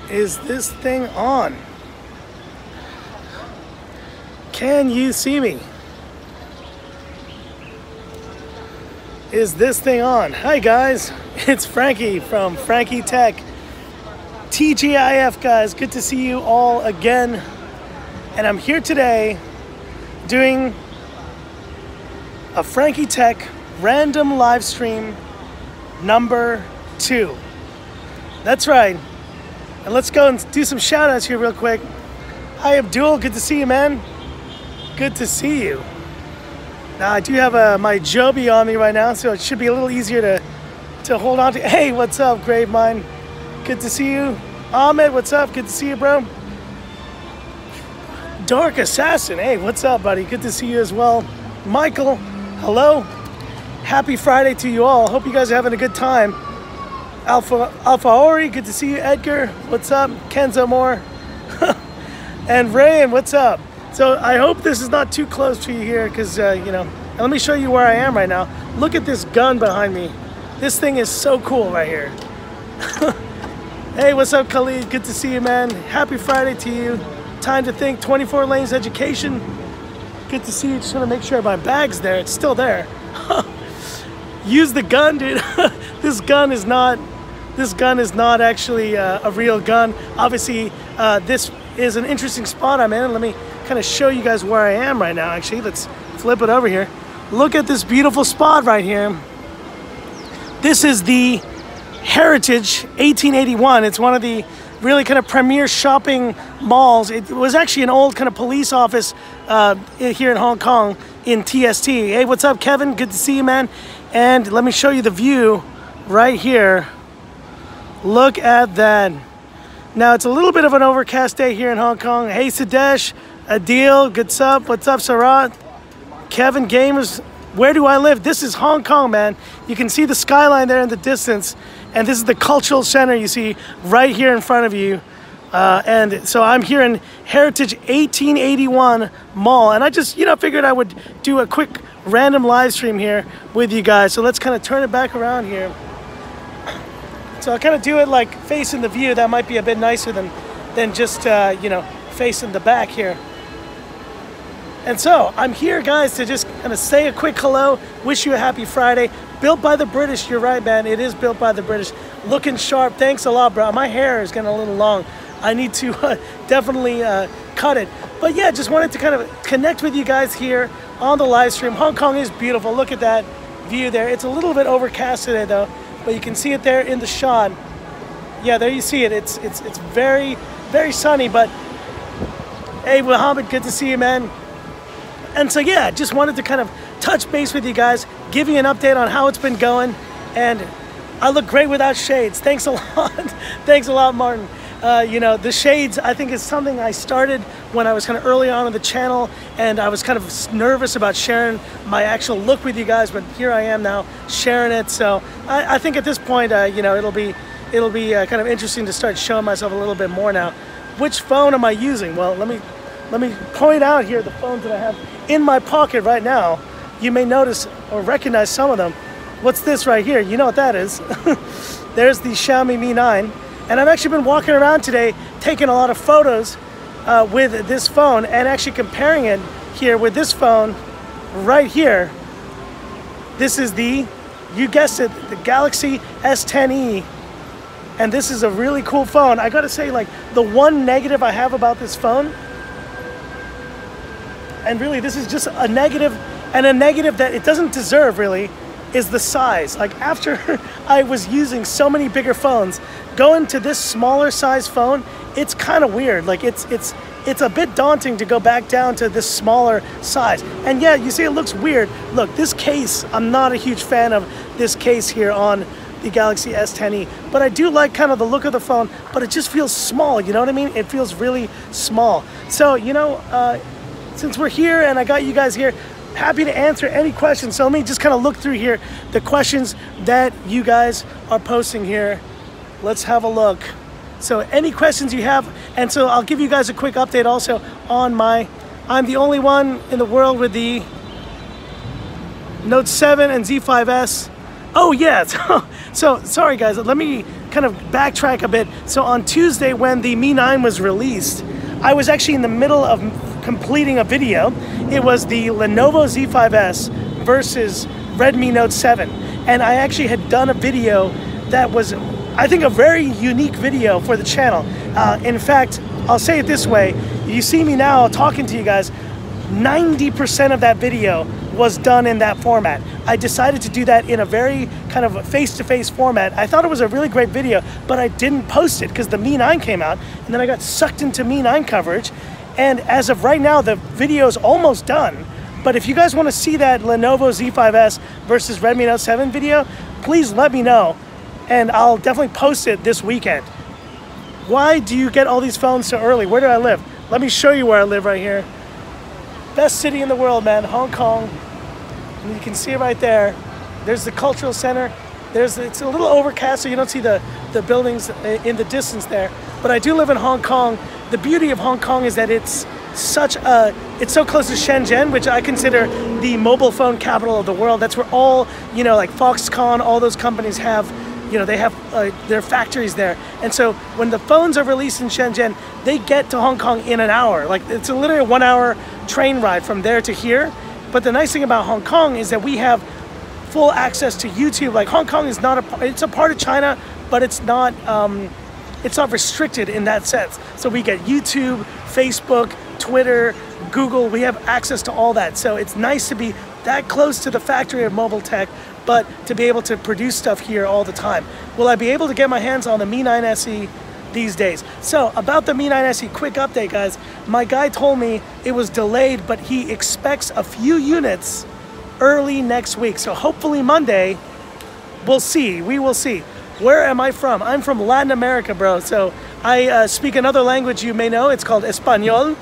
Is this thing on? Can you see me? Is this thing on? Hi guys, it's Frankie from Frankie Tech. TGIF guys, good to see you all again. And I'm here today doing a Frankie Tech random live stream number 2. That's right. And let's go and do some shout outs here real quick. Hi Abdul, good to see you, man. Good to see you. Now I do have my Joby on me right now, so it should be a little easier to hold on to. Hey, what's up, Gravemind? Good to see you. Ahmed, what's up? Good to see you, bro. Dark Assassin, hey, what's up, buddy? Good to see you as well. Michael, hello. Happy Friday to you all. Hope you guys are having a good time. Alpha Ori, good to see you. Edgar, what's up? Kenzo Moore. And Rayan, what's up? So I hope this is not too close to you here because, you know, and let me show you where I am right now. Look at this gun behind me. This thing is so cool right here. Hey, what's up, Khalid? Good to see you, man. Happy Friday to you. Time to think, 24 lanes education. Good to see you. Just want to make sure my bag's there. It's still there. Use the gun, dude. This gun is not actually a real gun. Obviously, this is an interesting spot I'm in. Let me kind of show you guys where I am right now. Actually, let's flip it over here. Look at this beautiful spot right here. This is the Heritage 1881. It's one of the really kind of premier shopping malls. It was actually an old kind of police office here in Hong Kong in TST. Hey, what's up, Kevin? Good to see you, man. And let me show you the view right here. Look at that. Now, it's a little bit of an overcast day here in Hong Kong. Hey, Sadesh, Adil, what's up? What's up, Sarat? Kevin Gamers, where do I live? This is Hong Kong, man. You can see the skyline there in the distance. And this is the cultural center you see right here in front of you. And so I'm here in Heritage 1881 Mall. And I just, you know, figured I would do a quick random live stream here with you guys. So let's kind of turn it back around here. So I'll kind of do it like facing the view. That might be a bit nicer than just, you know, facing the back here. And so I'm here, guys, to just kind of say a quick hello, wish you a happy Friday. Built by the British, you're right, man. It is built by the British. Looking sharp. Thanks a lot, bro. My hair is getting a little long. I need to definitely cut it. But yeah, just wanted to kind of connect with you guys here on the live stream. Hong Kong is beautiful. Look at that view there. It's a little bit overcast today, though, but you can see it there in the shot. Yeah, there you see it. It's very, very sunny. But hey, Muhammad, good to see you, man. And so yeah, just wanted to kind of touch base with you guys, give you an update on how it's been going. And I look great without shades. Thanks a lot. Thanks a lot, Martin. You know, the shades, I think, is something I started when I was kind of early on in the channel, and I was kind of nervous about sharing my actual look with you guys, but here I am now sharing it. So I think at this point, you know, it'll be kind of interesting to start showing myself a little bit more now. Which phone am I using? Well, let me point out here the phones that I have in my pocket right now. You may notice or recognize some of them. What's this right here? You know what that is. There's the Xiaomi Mi 9. And I've actually been walking around today taking a lot of photos with this phone and actually comparing it here with this phone right here. This is the, you guessed it, the Galaxy S10e. And this is a really cool phone. I gotta say, like, the one negative I have about this phone, and really this is just a negative, and a negative that it doesn't deserve really, is the size. Like, after I was using so many bigger phones, going to this smaller size phone, it's kind of weird. Like, it's a bit daunting to go back down to this smaller size. And yeah, you see it looks weird. Look, this case, I'm not a huge fan of this case here on the Galaxy S10e, but I do like kind of the look of the phone, but it just feels small, you know what I mean? It feels really small. So, you know, since we're here and I got you guys here, happy to answer any questions. So let me just kind of look through here the questions that you guys are posting here. Let's have a look. So any questions you have, and so I'll give you guys a quick update also on I'm the only one in the world with the Note 7 and Z5S. Oh yeah, so sorry guys, let me kind of backtrack a bit. So on Tuesday when the Mi 9 was released, I was actually in the middle of completing a video. It was the Lenovo Z5S versus Redmi Note 7. And I actually had done a video that was, I think, a very unique video for the channel. In fact, I'll say it this way, you see me now talking to you guys, 90% of that video was done in that format. I decided to do that in a very kind of face-to-face format. I thought it was a really great video, but I didn't post it because the Mi 9 came out, and then I got sucked into Mi 9 coverage. And as of right now, the video is almost done. But if you guys want to see that Lenovo Z5S versus Redmi Note 7 video, please let me know, and I'll definitely post it this weekend. Why do you get all these phones so early? Where do I live? Let me show you where I live right here. Best city in the world, man, Hong Kong. And you can see it right there. There's the cultural center. It's a little overcast, so you don't see the buildings in the distance there. But I do live in Hong Kong. The beauty of Hong Kong is that it's so close to Shenzhen, which I consider the mobile phone capital of the world. That's where all, like Foxconn, all those companies have, they have their factories there. And so when the phones are released in Shenzhen, they get to Hong Kong in an hour. Like, it's literally a 1 hour train ride from there to here. But the nice thing about Hong Kong is that we have full access to YouTube. Like, Hong Kong is not it's a part of China, but it's not restricted in that sense. So we get YouTube, Facebook, Twitter, Google. We have access to all that. So it's nice to be that close to the factory of mobile tech, but to be able to produce stuff here all the time. Will I be able to get my hands on the Mi 9 SE these days? So about the Mi 9 SE, quick update, guys. My guy told me it was delayed, but he expects a few units early next week. So hopefully Monday, we'll see. We will see. Where am I from? I'm from Latin America, bro. So I speak another language you may know. It's called Español.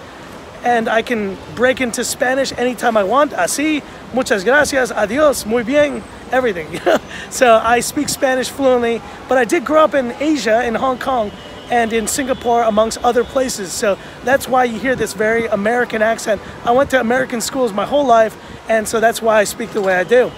And I can break into Spanish anytime I want. Así, muchas gracias, adiós, muy bien, everything. So I speak Spanish fluently, but I did grow up in Asia, in Hong Kong, and in Singapore, amongst other places. So that's why you hear this very American accent. I went to American schools my whole life, and so that's why I speak the way I do.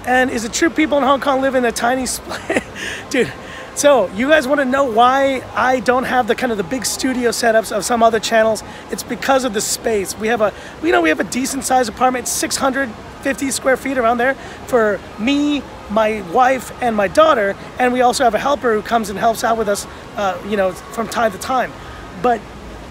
And is it true people in Hong Kong live in a tiny split? Dude, so you guys want to know why I don't have the big studio setups of some other channels? It's because of the space. We have a decent sized apartment. It's 650 square feet, around there, for me, my wife, and my daughter. And we also have a helper who comes and helps out with us, from time to time. But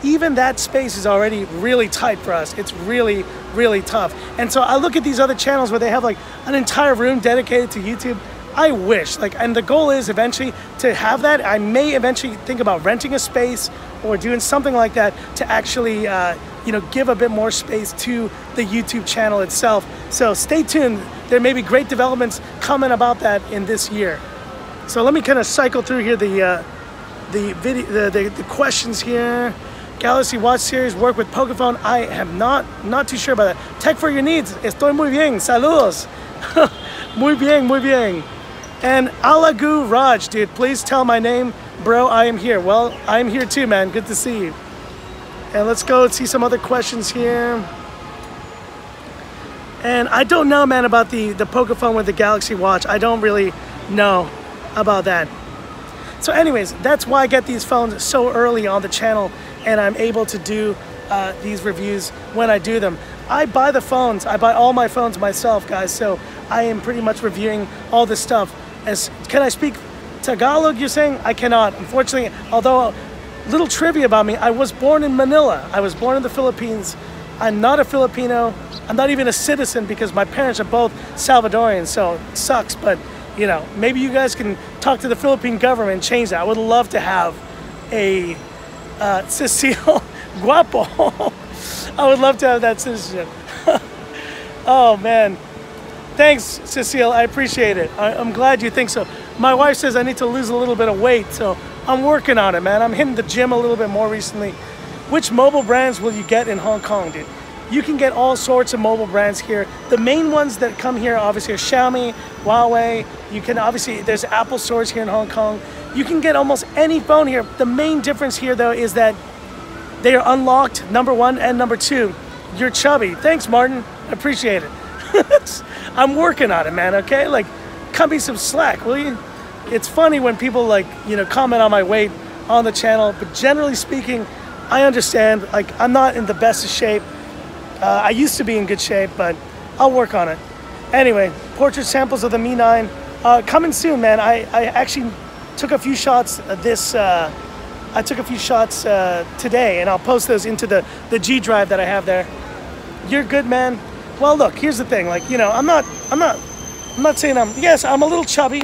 even that space is already really tight for us. It's really, really tough. And so I look at these other channels where they have like an entire room dedicated to YouTube. I wish, and the goal is eventually to have that. I may eventually think about renting a space or doing something like that to actually, give a bit more space to the YouTube channel itself. So stay tuned. There may be great developments coming about that in this year. So let me kind of cycle through here the questions here. Galaxy Watch series work with Pocophone. I am not too sure about that. Tech for your needs. Estoy muy bien. Saludos. Muy bien, muy bien. And Alagu Raj, dude, please tell my name, bro. I am here. Well, I am here too, man. Good to see you. And let's go and see some other questions here. And I don't know, man, about the Pocophone with the Galaxy Watch. I don't really know about that. So anyways, that's why I get these phones so early on the channel, and I'm able to do these reviews when I do them. I buy the phones. I buy all my phones myself, guys. So I am pretty much reviewing all this stuff. Can I speak Tagalog, you're saying? I cannot, unfortunately. Although, little trivia about me, I was born in Manila. I was born in the Philippines. I'm not a Filipino. I'm not even a citizen because my parents are both Salvadorian, so it sucks. But, maybe you guys can talk to the Philippine government and change that. I would love to have a Cecile Guapo. I would love to have that citizenship. Oh, man. Thanks, Cecile. I appreciate it. I'm glad you think so. My wife says I need to lose a little bit of weight, so I'm working on it, man. I'm hitting the gym a little bit more recently. Which mobile brands will you get in Hong Kong, dude? You can get all sorts of mobile brands here. The main ones that come here, obviously, are Xiaomi, Huawei. You can, obviously, there's Apple stores here in Hong Kong. You can get almost any phone here. The main difference here, though, is that they are unlocked, number one, and number two, you're chubby. Thanks, Martin. I appreciate it. I'm working on it, man, okay? Like, cut me some slack, will you? It's funny when people, like, you know, comment on my weight on the channel, but generally speaking, I understand. Like, I'm not in the best of shape. I used to be in good shape, but I'll work on it. Anyway, portrait samples of the Mi 9 coming soon, man. I actually took a few shots I took a few shots today, and I'll post those into the G drive that I have there. You're good, man. Well, look, here's the thing. Like, you know, I'm not saying yes, I'm a little chubby,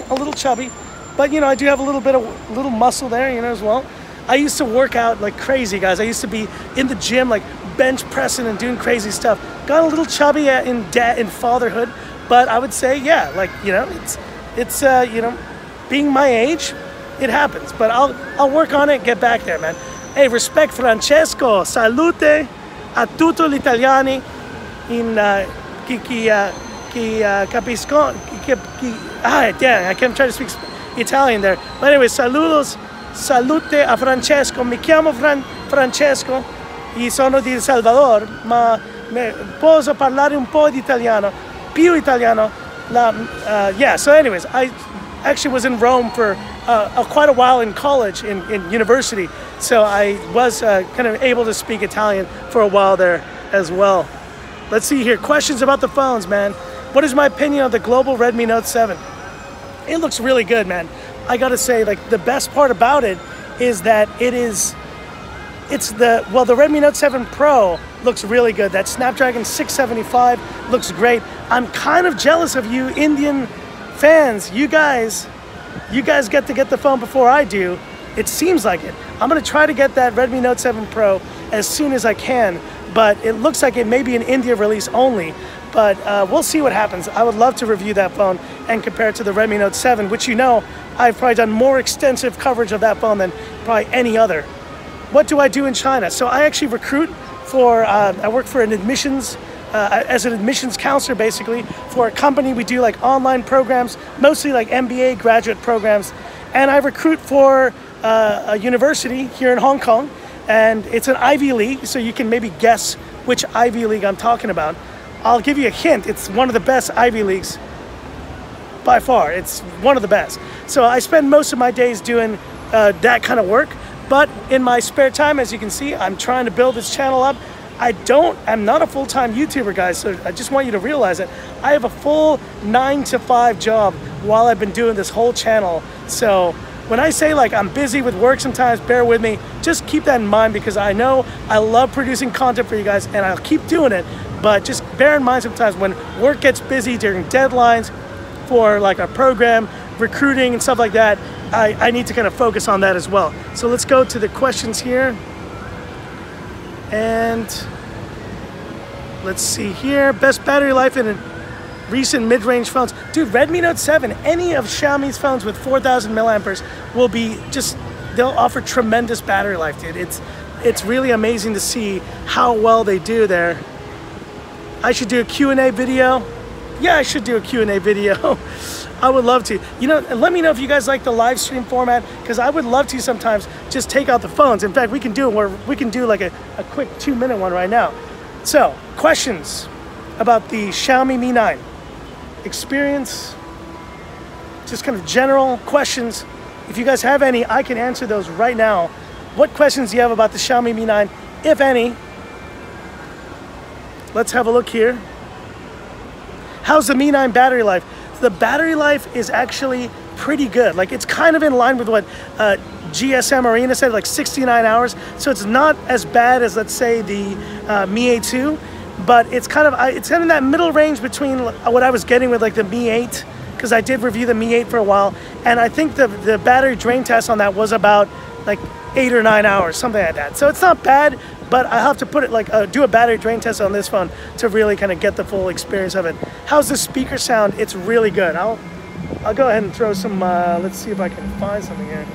but you know, I do have a little muscle there, you know, as well. I used to work out like crazy, guys. I used to be in the gym, like bench pressing and doing crazy stuff. Got a little chubby in fatherhood, but I would say, yeah, like, you know, it's you know, being my age, it happens, but I'll work on it, get back there, man. Hey, respect Francesco, salute a tutti gli italiani in capisco, damn, I can't try to speak Italian there. But anyway, saludos, salute a Francesco. Mi chiamo Francesco e sono di El Salvador, ma posso parlare un po' di italiano, più italiano. Yeah, so anyways, I actually was in Rome for quite a while in college, in university, so I was kind of able to speak Italian for a while there as well. Let's see here, questions about the phones, man. What is my opinion of the global Redmi Note 7? It looks really good, man. I gotta say, like, the best part about it is that the Redmi Note 7 Pro looks really good. That Snapdragon 675 looks great. I'm kind of jealous of you Indian fans. You guys get to get the phone before I do. It seems like it. I'm gonna try to get that Redmi Note 7 Pro as soon as I can, but it looks like it may be an India release only, but we'll see what happens. I would love to review that phone and compare it to the Redmi Note 7, which, you know, I've probably done more extensive coverage of that phone than probably any other. What do I do in China? So I actually recruit for, I work for an admissions, as an admissions counselor, basically, for a company. We do like online programs, mostly like MBA graduate programs. And I recruit for a university here in Hong Kong, and it's an Ivy League, so you can maybe guess which Ivy League I'm talking about. I'll give you a hint. It's one of the best Ivy Leagues by far. It's one of the best. So I spend most of my days doing that kind of work, but in my spare time, as you can see, I'm trying to build this channel up. I'm not a full-time YouTuber, guys, so I just want you to realize that I have a full 9-to-5 job while I've been doing this whole channel. So when I say, like, I'm busy with work sometimes, bear with me. Just keep that in mind, because I know I love producing content for you guys, and I'll keep doing it. But just bear in mind sometimes when work gets busy during deadlines for like a program, recruiting and stuff like that, I need to kind of focus on that as well. So let's go to the questions here. And let's see here. Best battery life in recent mid-range phones. Dude, Redmi Note 7, any of Xiaomi's phones with 4,000 milliamperes will be just, they'll offer tremendous battery life, dude. It's really amazing to see how well they do there. I should do a Q&A video. Yeah, I should do a Q&A video. I would love to. You know, and let me know if you guys like the live stream format, because I would love to sometimes just take out the phones. In fact, we can do it where we can do like a quick 2-minute one right now. So, questions about the Xiaomi Mi 9. Experience, just kind of general questions. If you guys have any, I can answer those right now. What questions do you have about the Xiaomi Mi 9, if any? Let's have a look here. How's the Mi 9 battery life? The battery life is actually pretty good. Like, it's kind of in line with what GSM Arena said, like 69 hours. So it's not as bad as, let's say, the Mi A2, but it's kind of in that middle range between what I was getting with like the Mi 8, because I did review the Mi 8 for a while, and I think the battery drain test on that was about like 8 or 9 hours, something like that. So it's not bad, but I have to put it like do a battery drain test on this phone to really kind of get the full experience of it. How's the speaker sound? It's really good. I'll go ahead and throw some, let's see if I can find something here.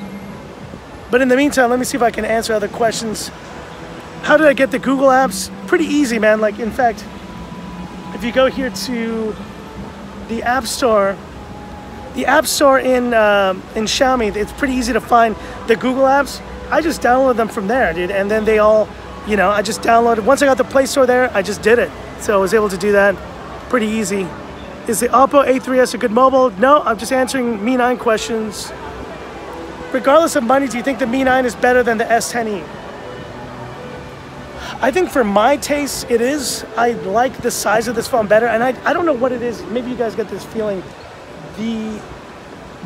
But in the meantime, let me see if I can answer other questions. How did I get the Google apps? Pretty easy, man. Like, in fact, if you go here to the App Store in Xiaomi, it's pretty easy to find the Google apps. I just downloaded them from there, dude, and then they all, you know, I just downloaded. Once I got the Play Store there, I just did it. So I was able to do that. Pretty easy. Is the Oppo A3s a good mobile? No, I'm just answering Mi 9 questions. Regardless of money, do you think the Mi 9 is better than the S10e? I think for my taste, it is. I like the size of this phone better, and I don't know what it is. Maybe you guys get this feeling.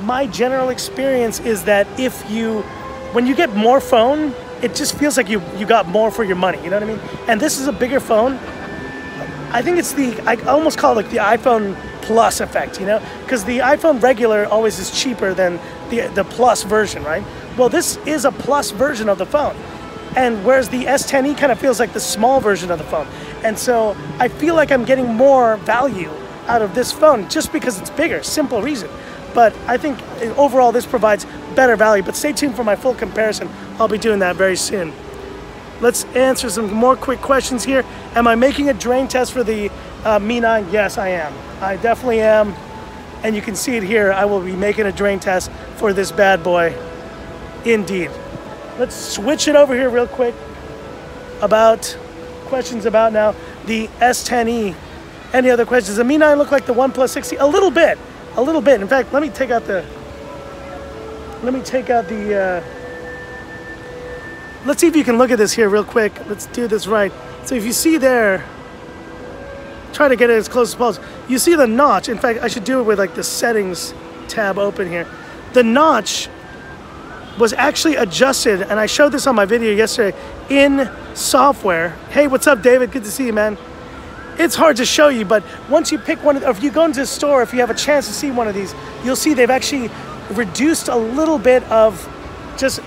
My general experience is that when you get more phone, it just feels like you got more for your money, you know what I mean? And this is a bigger phone. I think it's I almost call it like the iPhone Plus effect, you know? Because the iPhone regular always is cheaper than the Plus version, right? Well, this is a Plus version of the phone. And whereas the S10e kind of feels like the small version of the phone. And so I feel like I'm getting more value out of this phone just because it's bigger, simple reason. But I think overall this provides better value. But stay tuned for my full comparison. I'll be doing that very soon. Let's answer some more quick questions here. Am I making a drain test for the Mi 9? Yes, I am. I definitely am. And you can see it here. I will be making a drain test for this bad boy. Indeed. Let's switch it over here real quick. Questions about now the S10e. Any other questions? Does the Mi 9 look like the OnePlus 6T? A little bit. A little bit. In fact, let me take out the... Let's see if you can look at this here real quick. Let's do this right. So if you see there, try to get it as close as possible. You see the notch. In fact, I should do it with like the settings tab open here. The notch was actually adjusted, and I showed this on my video yesterday, in software. Hey, what's up, David? Good to see you, man. It's hard to show you, but once you pick one, or if you go into the store, if you have a chance to see one of these, you'll see they've actually reduced a little bit of just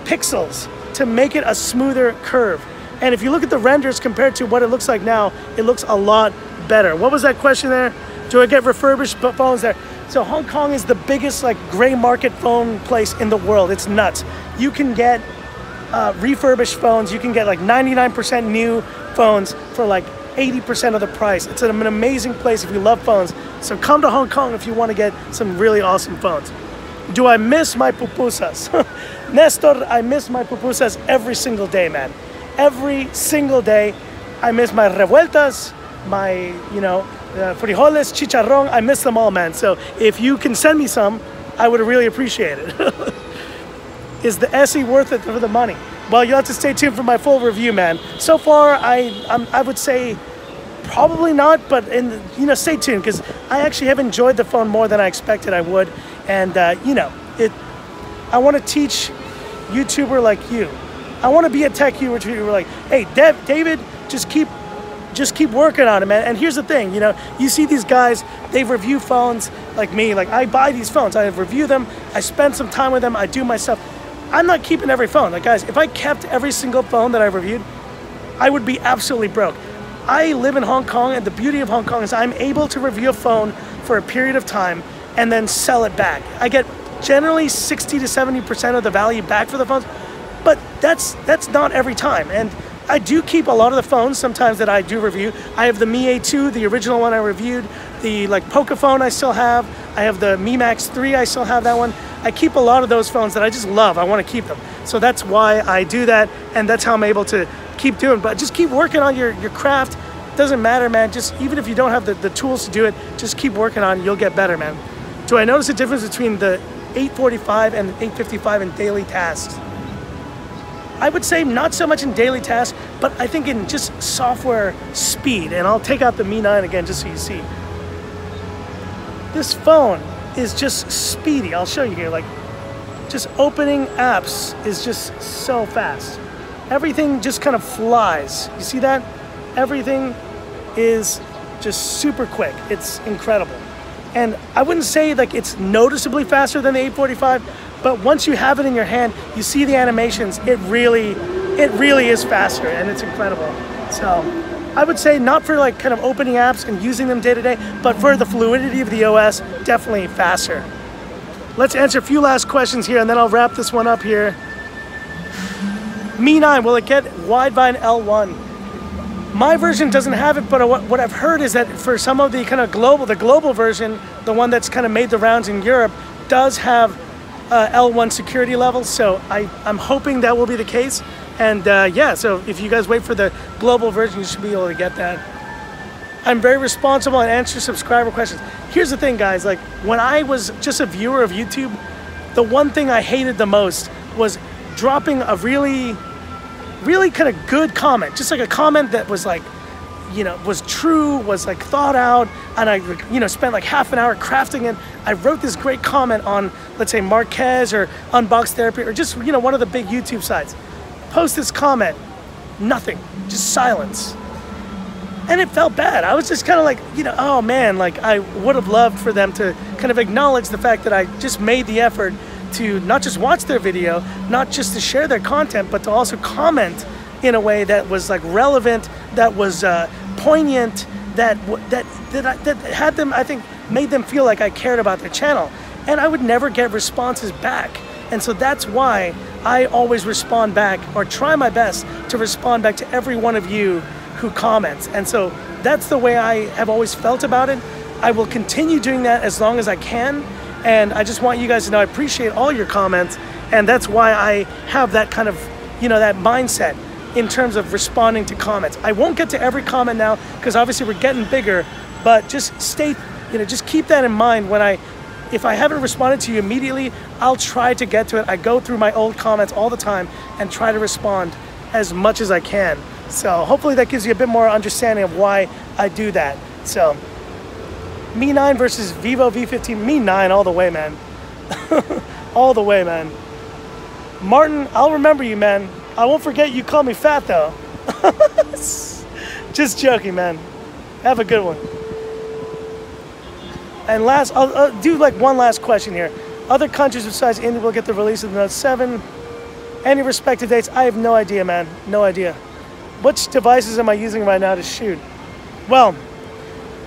pixels to make it a smoother curve. And if you look at the renders compared to what it looks like now, it looks a lot better. What was that question there? Do I get refurbished phones there? So Hong Kong is the biggest like gray market phone place in the world. It's nuts. You can get refurbished phones. You can get like 99% new phones for like 80% of the price. It's an amazing place if you love phones. So come to Hong Kong if you want to get some really awesome phones. Do I miss my pupusas? Nestor, I miss my pupusas every single day, man. Every single day. I miss my revueltas, my, frijoles, chicharrón. I miss them all, man. So if you can send me some, I would really appreciate it. Is the SE worth it for the money? Well, you'll have to stay tuned for my full review, man. So far, I would say probably not, but stay tuned, because I actually have enjoyed the phone more than I expected I would. And I want to teach YouTuber like you. I want to be a tech YouTuber like, hey, David, just keep working on it, man. And here's the thing, you see these guys, they review phones like me. Like, I buy these phones, I review them, I spend some time with them, I do my stuff. I'm not keeping every phone. Like, guys, if I kept every single phone that I reviewed, I would be absolutely broke. I live in Hong Kong, and the beauty of Hong Kong is I'm able to review a phone for a period of time and then sell it back. I get generally 60 to 70% of the value back for the phones, but that's not every time. And I do keep a lot of the phones sometimes that I do review. I have the Mi A2, the original one I reviewed, the Pocophone I still have. I have the Mi Max 3, I still have that one. I keep a lot of those phones that I just love. I want to keep them. So that's why I do that, and that's how I'm able to keep doing. But just keep working on your craft. Doesn't matter, man. Just even if you don't have the tools to do it, just keep working on it. You'll get better, man. Do I notice a difference between the 845 and 855 in daily tasks? I would say not so much in daily tasks, but I think in just software speed. And I'll take out the Mi 9 again just so you see. This phone is just speedy. I'll show you here. Like, just opening apps is just so fast. Everything just kind of flies. You see that? Everything is just super quick. It's incredible. And I wouldn't say like it's noticeably faster than the 845, but once you have it in your hand, you see the animations, it really is faster, and it's incredible. So I would say not for like kind of opening apps and using them day to day, but for the fluidity of the OS, definitely faster. Let's answer a few last questions here, and then I'll wrap this one up here. Mi 9, will it get Widevine L1? My version doesn't have it, but what I've heard is that for some of the kind of the global version, the one that's kind of made the rounds in Europe, does have L1 security levels. So I'm hoping that will be the case. And yeah, so if you guys wait for the global version, you should be able to get that. I'm very responsible and answer subscriber questions. Here's the thing, guys, like when I was just a viewer of YouTube, the one thing I hated the most was dropping a really kind of good comment, just like a comment that was like, you know, was true, was like thought out, and I, you know, spent like half an hour crafting it. I wrote this great comment on, let's say, Marquez or Unbox Therapy or just, you know, one of the big YouTube sites. Post this comment, nothing, just silence. And it felt bad. I was just kind of like, you know, oh man, like I would have loved for them to kind of acknowledge the fact that I just made the effort to not just watch their video, not just to share their content, but to also comment in a way that was like relevant, that was poignant, that had them, I think, made them feel like I cared about their channel. And I would never get responses back. And so that's why I always respond back, or try my best to respond back to every one of you who comments. And so that's the way I have always felt about it. I will continue doing that as long as I can. And I just want you guys to know I appreciate all your comments. And that's why I have that kind of, you know, that mindset in terms of responding to comments. I won't get to every comment now because obviously we're getting bigger, but just stay, you know, just keep that in mind. When if I haven't responded to you immediately, I'll try to get to it. I go through my old comments all the time and try to respond as much as I can. So hopefully that gives you a bit more understanding of why I do that. So Mi 9 versus Vivo V15, Mi 9 all the way, man. All the way, man. Martin, I'll remember you, man. I won't forget you call me fat, though. Just joking, man. Have a good one. And last, I'll do like one last question here. Other countries besides India will get the release of the Note 7. Any respective dates? I have no idea, man. No idea. Which devices am I using right now to shoot? Well,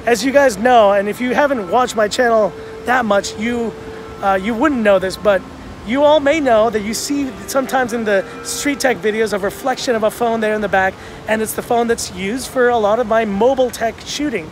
as you guys know, and if you haven't watched my channel that much, you wouldn't know this, but you all may know that you see sometimes in the street tech videos a reflection of a phone there in the back, and it's the phone that's used for a lot of my mobile tech shooting,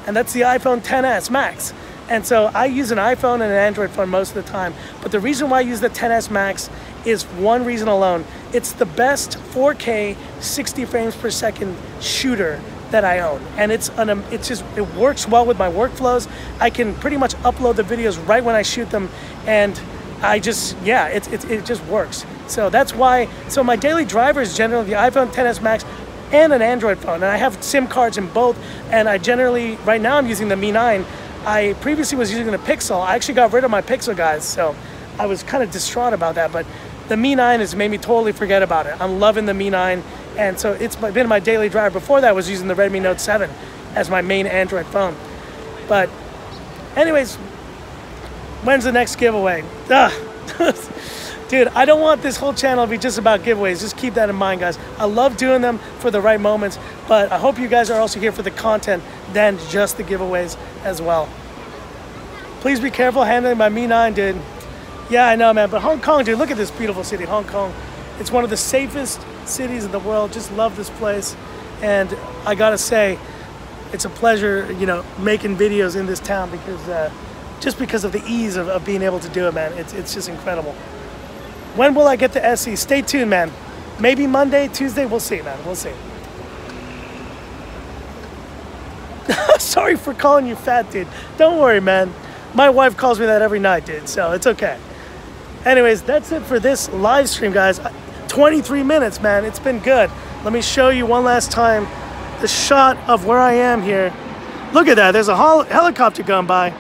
and that's the iPhone XS Max. And so I use an iPhone and an Android phone most of the time, but the reason why I use the XS Max is one reason alone. It's the best 4K 60 frames per second shooter that I own, and it works well with my workflows. I can pretty much upload the videos right when I shoot them, and I just, yeah, it just works. So that's why, so my daily driver is generally the iPhone XS Max and an Android phone, and I have SIM cards in both, and I generally, right now I'm using the Mi 9. I previously was using the Pixel. I actually got rid of my Pixel, guys, so I was kind of distraught about that, but the Mi 9 has made me totally forget about it. I'm loving the Mi 9, and so it's been my daily driver. Before that, I was using the Redmi Note 7 as my main Android phone. But anyways, when's the next giveaway? Dude, I don't want this whole channel to be just about giveaways. Just keep that in mind, guys. I love doing them for the right moments, but I hope you guys are also here for the content than just the giveaways as well. Please be careful handling my Mi 9, dude. Yeah, I know, man, but Hong Kong, dude, look at this beautiful city, Hong Kong. It's one of the safest cities in the world. Just love this place. And I gotta say, it's a pleasure, you know, making videos in this town because just because of the ease of being able to do it, man. It's just incredible. When will I get the SE? Stay tuned, man. Maybe Monday, Tuesday, we'll see, man. We'll see. Sorry for calling you fat, dude. Don't worry, man. My wife calls me that every night, dude, so it's okay. Anyways, that's it for this live stream, guys. 23 minutes, man. It's been good. Let me show you one last time the shot of where I am here. Look at that. There's a helicopter going by.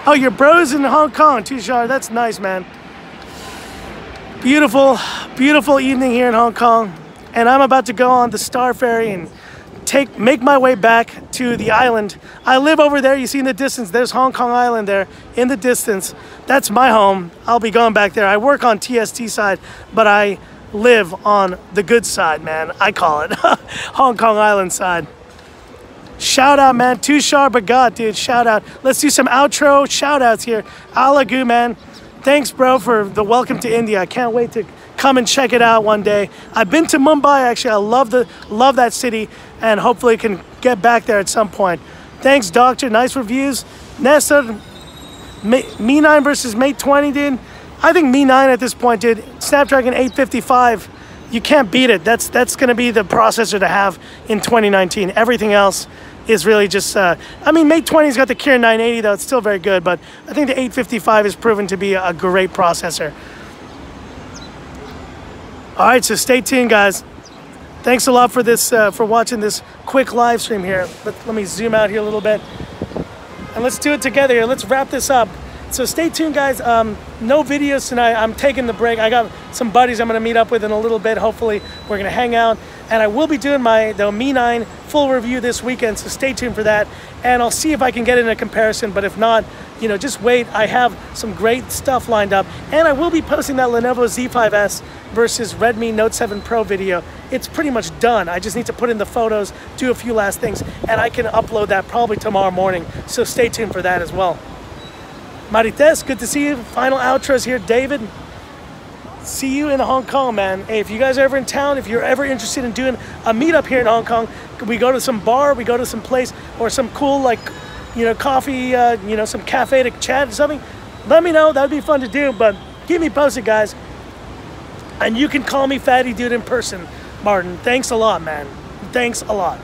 Oh, your bro's in Hong Kong, Tushar. That's nice, man. Beautiful, beautiful evening here in Hong Kong. And I'm about to go on the Star Ferry and make my way back to the island. I live over there. You see in the distance, there's Hong Kong Island there in the distance. That's my home. I'll be going back there. I work on TST side, but I live on the good side, man. I call it Hong Kong Island side. Shout out, man. Tushar Bhagat, dude. Shout out. Let's do some outro shout outs here. Alagu, man. Thanks, bro, for the welcome to India. I can't wait to come and check it out one day. I've been to Mumbai, actually. I love that city, and hopefully can get back there at some point. Thanks, Doctor. Nice reviews. Nessa, Mi 9 versus Mate 20, dude. I think Mi 9 at this point, dude. Snapdragon 855. You can't beat it. That's going to be the processor to have in 2019. Everything else is really just, I mean, Mate 20's got the Kirin 980 though, it's still very good, but I think the 855 is proven to be a great processor. All right, so stay tuned, guys. Thanks a lot for this, for watching this quick live stream here. Let me zoom out here a little bit, and let's do it together here. Let's wrap this up. So stay tuned, guys. No videos tonight. I'm taking the break. I got some buddies I'm going to meet up with in a little bit. Hopefully, we're going to hang out. And I will be doing the Mi 9 full review this weekend, so stay tuned for that. And I'll see if I can get in a comparison, but if not, you know, just wait. I have some great stuff lined up. And I will be posting that Lenovo Z5S versus Redmi Note 7 Pro video. It's pretty much done. I just need to put in the photos, do a few last things, and I can upload that probably tomorrow morning. So stay tuned for that as well. Marites, good to see you. Final outros here, David. See you in Hong Kong, man. Hey, if you guys are ever in town, if you're ever interested in doing a meetup here in Hong Kong, we go to some bar, we go to some place, or some cool, like, you know, coffee, you know, some cafe to chat or something, let me know. That would be fun to do, but keep me posted, guys. And you can call me Fatty Dude in person, Martin. Thanks a lot, man. Thanks a lot.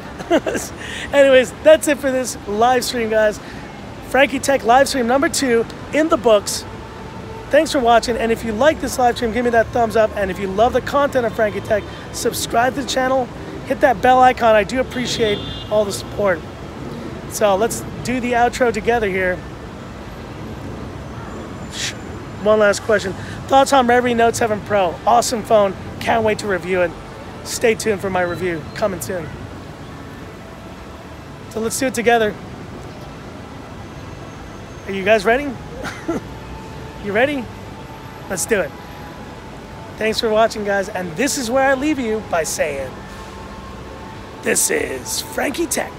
Anyways, that's it for this live stream, guys. Frankie Tech live stream number 2 in the books. Thanks for watching, and if you like this live stream, give me that thumbs up, and if you love the content of Frankie Tech, subscribe to the channel, hit that bell icon. I do appreciate all the support. So let's do the outro together here. One last question. Thoughts on Redmi Note 7 Pro? Awesome phone. Can't wait to review it. Stay tuned for my review. Coming soon. So let's do it together. Are you guys ready? You ready? Let's do it. Thanks for watching, guys. And this is where I leave you by saying, this is Frankie Tech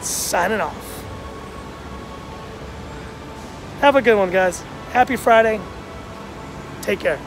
signing off. Have a good one, guys. Happy Friday. Take care.